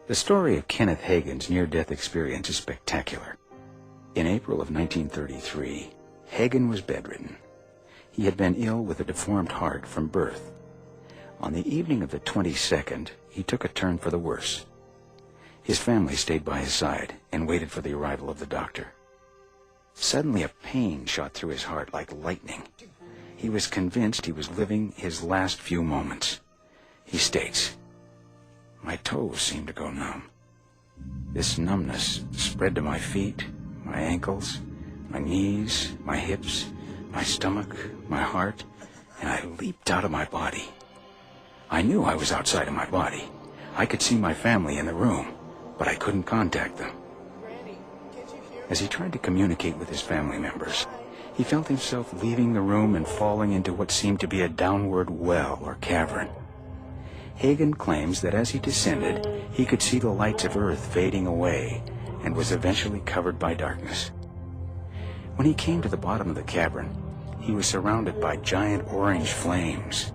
The story of Kenneth Hagin's near-death experience is spectacular. In April of 1933, Hagin was bedridden. He had been ill with a deformed heart from birth. On the evening of the 22nd, he took a turn for the worse. His family stayed by his side and waited for the arrival of the doctor. Suddenly a pain shot through his heart like lightning. He was convinced he was living his last few moments. He states, "My toes seemed to go numb. This numbness spread to my feet, my ankles, my knees, my hips, my stomach, my heart, and I leaped out of my body. I knew I was outside of my body. I could see my family in the room, but I couldn't contact them." As he tried to communicate with his family members, he felt himself leaving the room and falling into what seemed to be a downward well or cavern. Hagin claims that as he descended, he could see the lights of Earth fading away and was eventually covered by darkness. When he came to the bottom of the cavern, he was surrounded by giant orange flames.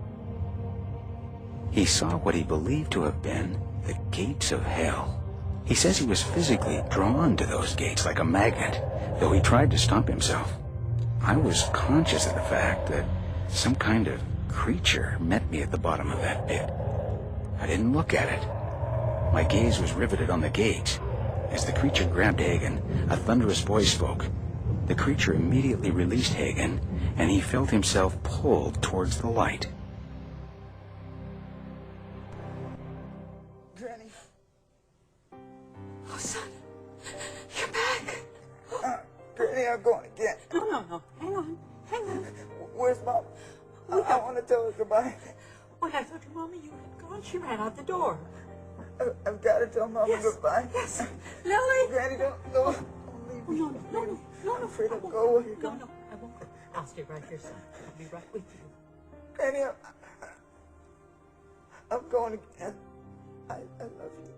He saw what he believed to have been the gates of hell. He says he was physically drawn to those gates like a magnet, though he tried to stop himself. I was conscious of the fact that some kind of creature met me at the bottom of that pit. I didn't look at it. My gaze was riveted on the gates. As the creature grabbed Hagin, a thunderous voice spoke. The creature immediately released Hagin, and he felt himself pulled towards the light. Granny. Oh, son, you're back. Granny, I'm going again. No. Hang on. Where's Mom? I want to tell her goodbye. When I told your Mama you had gone, she ran out the door. I've got to tell Mama goodbye. Yes. Lily. Granny, don't leave me. No. I'm afraid I'll go. No, I won't go. I'll stay right here, son. I'll be right with you. Granny, I'm going again. I love you.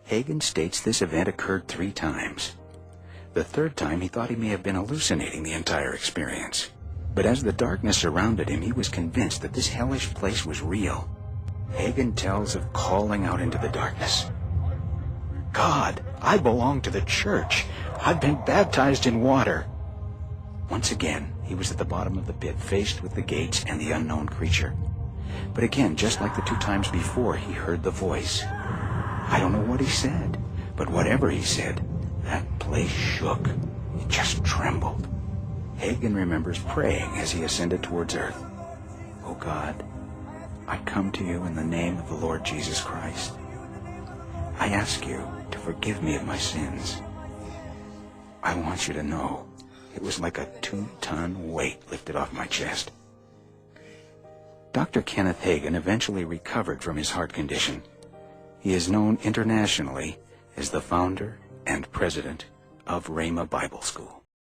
Hagin states this event occurred 3 times. The 3rd time he thought he may have been hallucinating the entire experience. But as the darkness surrounded him, he was convinced that this hellish place was real. Hagin tells of calling out into the darkness. "God, I belong to the church. I've been baptized in water." Once again, he was at the bottom of the pit, faced with the gates and the unknown creature. But again, just like the 2 times before, he heard the voice. I don't know what he said, but whatever he said, that place shook. It just trembled. Hagin remembers praying as he ascended towards Earth. "Oh God, I come to you in the name of the Lord Jesus Christ. I ask you to forgive me of my sins. I want you to know it was like a 2-ton weight lifted off my chest." Dr. Kenneth Hagin eventually recovered from his heart condition. He is known internationally as the founder and president of Rhema Bible School.